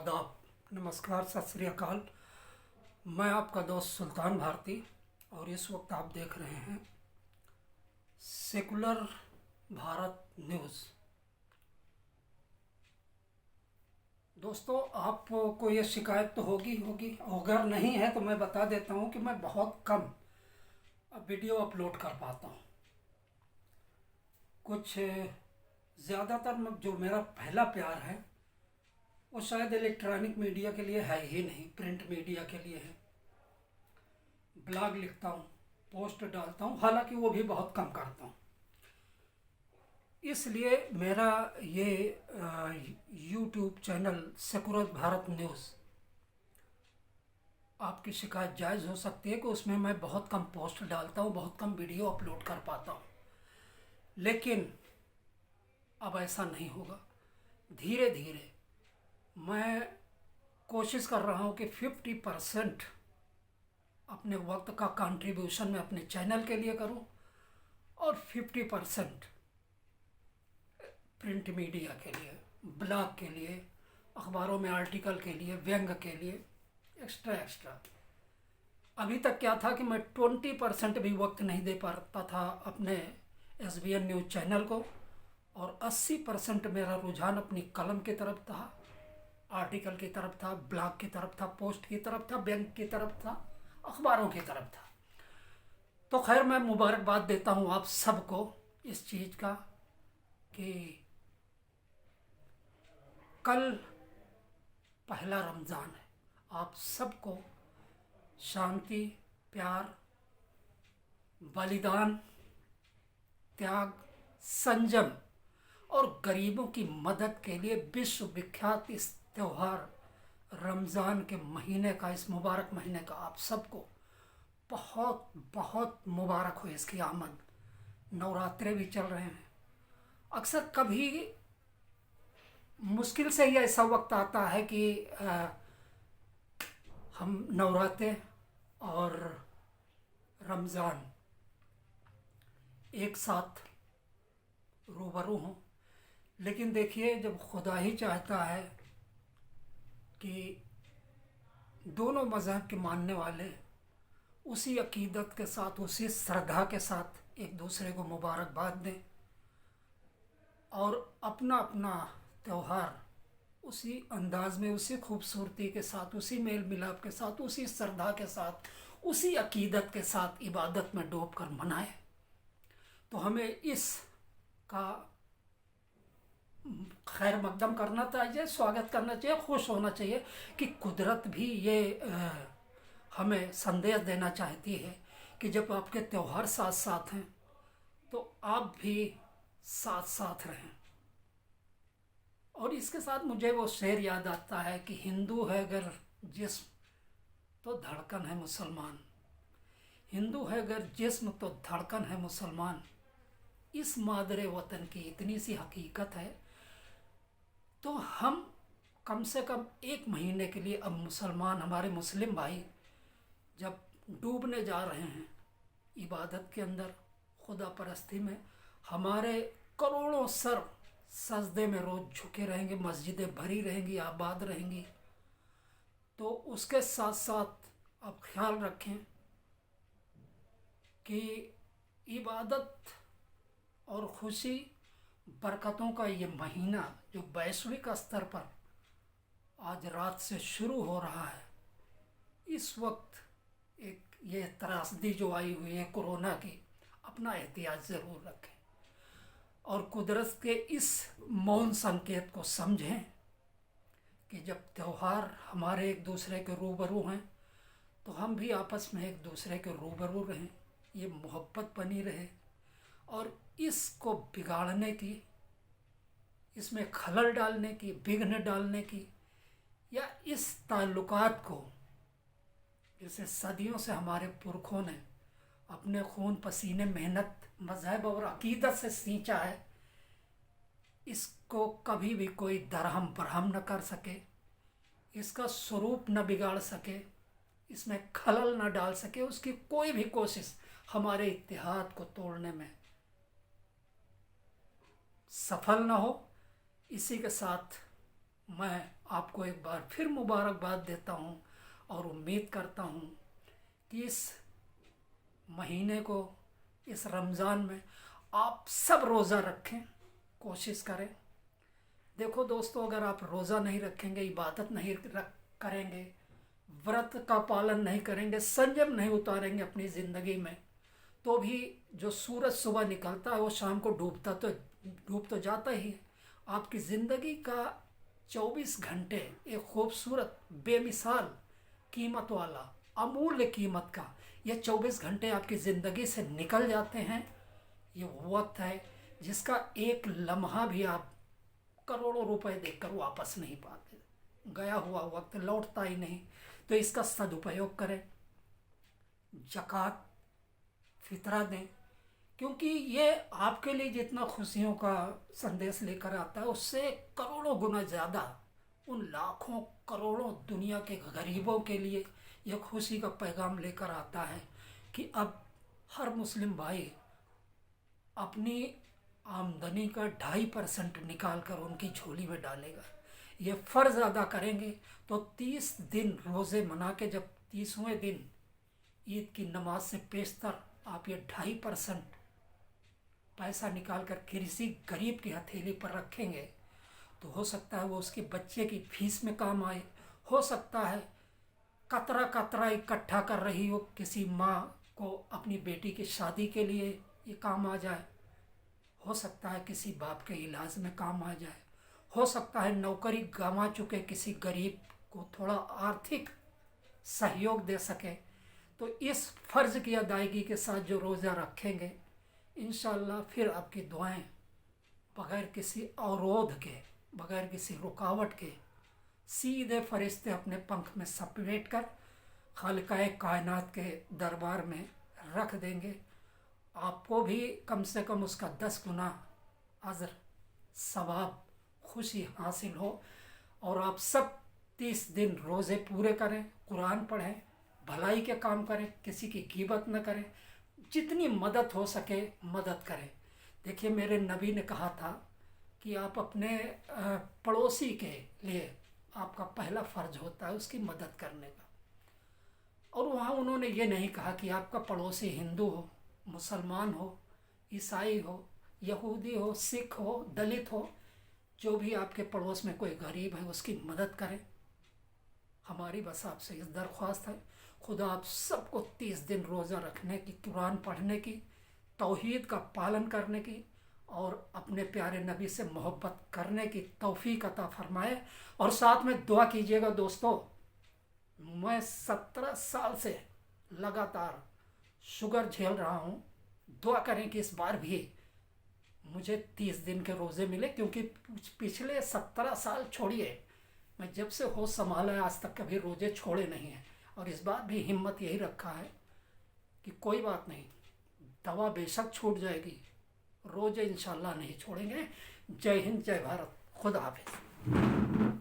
आदाब, नमस्कार, सत श्री अकाल। मैं आपका दोस्त सुल्तान भारती और इस वक्त आप देख रहे हैं सेकुलर भारत न्यूज़। दोस्तों, आपको ये शिकायत तो होगी, अगर नहीं है तो मैं बता देता हूँ कि मैं बहुत कम वीडियो अपलोड कर पाता हूँ। कुछ ज़्यादातर जो मेरा पहला प्यार है वो शायद इलेक्ट्रॉनिक मीडिया के लिए है ही नहीं, प्रिंट मीडिया के लिए है। ब्लॉग लिखता हूँ, पोस्ट डालता हूँ, हालांकि वो भी बहुत कम करता हूँ। इसलिए मेरा ये YouTube channel secular Bharat news, आपकी शिकायत जायज़ हो सकती है कि उसमें मैं बहुत कम पोस्ट डालता हूँ, बहुत कम वीडियो अपलोड कर पाता हूँ। लेकिन अब ऐसा नहीं होगा। धीरे धीरे मैं कोशिश कर रहा हूँ कि 50% अपने वक्त का कंट्रीब्यूशन मैं अपने चैनल के लिए करूँ और 50% प्रिंट मीडिया के लिए, ब्लॉग के लिए, अखबारों में आर्टिकल के लिए, व्यंग के लिए एक्स्ट्रा। अभी तक क्या था कि मैं 20% भी वक्त नहीं दे पाता था अपने SBN न्यूज़ चैनल को, और 80% मेरा रुझान अपनी कलम की तरफ था, आर्टिकल की तरफ था, ब्लॉग की तरफ था, पोस्ट की तरफ था, व्यंग की तरफ था, अखबारों की तरफ था। तो खैर, मैं मुबारकबाद देता हूँ आप सबको इस चीज़ का कि कल पहला रमज़ान है। आप सबको शांति, प्यार, बलिदान, त्याग, संयम और गरीबों की मदद के लिए विश्व विख्यात इस त्यौहार रमज़ान के महीने का, इस मुबारक महीने का आप सबको बहुत बहुत मुबारक हो इसकी आमद। नवरात्रे भी चल रहे हैं। अक्सर कभी मुश्किल से ही ऐसा वक्त आता है कि हम नवरात्रे और रमज़ान एक साथ रूबरू हों। लेकिन देखिए, जब खुदा ही चाहता है कि दोनों मज़हब के मानने वाले उसी अकीदत के साथ, उसी श्रद्धा के साथ एक दूसरे को मुबारकबाद दें और अपना अपना त्यौहार उसी अंदाज में, उसी खूबसूरती के साथ, उसी मेल मिलाप के साथ, उसी श्रद्धा के साथ, उसी अकीदत के साथ इबादत में डूब कर मनाएं, तो हमें इसका खैर मकदम करना चाहिए, स्वागत करना चाहिए, खुश होना चाहिए कि कुदरत भी ये हमें संदेश देना चाहती है कि जब आपके त्यौहार साथ साथ हैं तो आप भी साथ साथ रहें। और इसके साथ मुझे वो शेर याद आता है कि हिंदू है अगर जिस्म तो धड़कन है मुसलमान, हिंदू है अगर जिस्म तो धड़कन है मुसलमान। इस मादरे वतन की इतनी सी हकीकत है। तो हम कम से कम एक महीने के लिए अब मुसलमान, हमारे मुस्लिम भाई जब डूबने जा रहे हैं इबादत के अंदर, खुदा परस्ती में, हमारे करोड़ों सर सजदे में रोज़ झुके रहेंगे, मस्जिदें भरी रहेंगी, आबाद रहेंगी। तो उसके साथ साथ आप ख्याल रखें कि इबादत और खुशी, बरकतों का ये महीना जो वैश्विक स्तर पर आज रात से शुरू हो रहा है, इस वक्त एक ये त्रासदी जो आई हुई है कोरोना की, अपना एहतियात ज़रूर रखें और कुदरत के इस मौन संकेत को समझें कि जब त्यौहार हमारे एक दूसरे के रूबरू हैं तो हम भी आपस में एक दूसरे के रूबरू रहें, ये मोहब्बत बनी रहे। और इसको बिगाड़ने की, इसमें खलल डालने की, विघ्न डालने की, या इस ताल्लुकात को जिसे सदियों से हमारे पुरखों ने अपने खून पसीने, मेहनत, मजहब और अकीदत से सींचा है, इसको कभी भी कोई दरहम बरहम न कर सके, इसका स्वरूप न बिगाड़ सके, इसमें खलल न डाल सके, उसकी कोई भी कोशिश हमारे इत्तेहाद को तोड़ने में सफल न हो। इसी के साथ मैं आपको एक बार फिर मुबारकबाद देता हूँ और उम्मीद करता हूँ कि इस महीने को, इस रमज़ान में आप सब रोज़ा रखें, कोशिश करें। देखो दोस्तों, अगर आप रोज़ा नहीं रखेंगे, इबादत नहीं करेंगे, व्रत का पालन नहीं करेंगे, संयम नहीं उतारेंगे अपनी ज़िंदगी में, तो भी जो सूरज सुबह निकलता है वो शाम को डूब तो जाता ही है। आपकी ज़िंदगी का 24 घंटे एक खूबसूरत, बेमिसाल कीमत वाला, अमूल्य कीमत का ये 24 घंटे आपकी ज़िंदगी से निकल जाते हैं। ये वक्त है जिसका एक लम्हा भी आप करोड़ों रुपए देकर वापस नहीं पाते। गया हुआ वक्त लौटता ही नहीं। तो इसका सदुपयोग करें, ज़कात, फितरा दें, क्योंकि ये आपके लिए जितना खुशियों का संदेश लेकर आता है उससे करोड़ों गुना ज़्यादा उन लाखों करोड़ों दुनिया के गरीबों के लिए यह खुशी का पैगाम लेकर आता है कि अब हर मुस्लिम भाई अपनी आमदनी का 2.5% निकाल कर उनकी झोली में डालेगा। ये फ़र्ज़ अदा करेंगे तो 30 दिन रोज़े मना के जब 30वें दिन ईद की नमाज से पेशतर आप ये 2.5% पैसा निकाल कर किसी गरीब की हथेली पर रखेंगे तो हो सकता है वो उसके बच्चे की फीस में काम आए। हो सकता है कतरा कतरा इकट्ठा कर रही हो किसी माँ को अपनी बेटी की शादी के लिए ये काम आ जाए। हो सकता है किसी बाप के इलाज में काम आ जाए। हो सकता है नौकरी गंवा चुके किसी गरीब को थोड़ा आर्थिक सहयोग दे सके। तो इस फ़र्ज़ की अदायगी के साथ जो रोज़ा रखेंगे, इंशाअल्लाह फिर आपकी दुआएं बग़ैर किसी अवरोध के, बग़ैर किसी रुकावट के सीधे फरिश्ते अपने पंख में समेट कर खालिकाए कायनात के दरबार में रख देंगे। आपको भी कम से कम उसका 10 गुना अज़र, सवाब, खुशी हासिल हो। और आप सब 30 दिन रोज़े पूरे करें, कुरान पढ़ें, भलाई के काम करें, किसी की ग़ीबत न करें, जितनी मदद हो सके मदद करें। देखिए, मेरे नबी ने कहा था कि आप अपने पड़ोसी के लिए आपका पहला फ़र्ज होता है उसकी मदद करने का। और वहाँ उन्होंने ये नहीं कहा कि आपका पड़ोसी हिंदू हो, मुसलमान हो, ईसाई हो, यहूदी हो, सिख हो, दलित हो, जो भी आपके पड़ोस में कोई गरीब है उसकी मदद करें। हमारी बस आपसे इस दरख्वास्त है, खुदा आप सबको 30 दिन रोज़ा रखने की, कुरान पढ़ने की, तौहीद का पालन करने की और अपने प्यारे नबी से मोहब्बत करने की तौफीक अता फरमाए। और साथ में दुआ कीजिएगा दोस्तों, मैं 17 साल से लगातार शुगर झेल रहा हूँ। दुआ करें कि इस बार भी मुझे 30 दिन के रोज़े मिले, क्योंकि पिछले 17 साल छोड़िए, मैं जब से होश संभाला है आज तक कभी रोज़े छोड़े नहीं हैं। और इस बार भी हिम्मत यही रखा है कि कोई बात नहीं, दवा बेशक छूट जाएगी, रोज़े इंशाल्लाह नहीं छोड़ेंगे। जय हिंद, जय भारत, खुदा हाफिज़।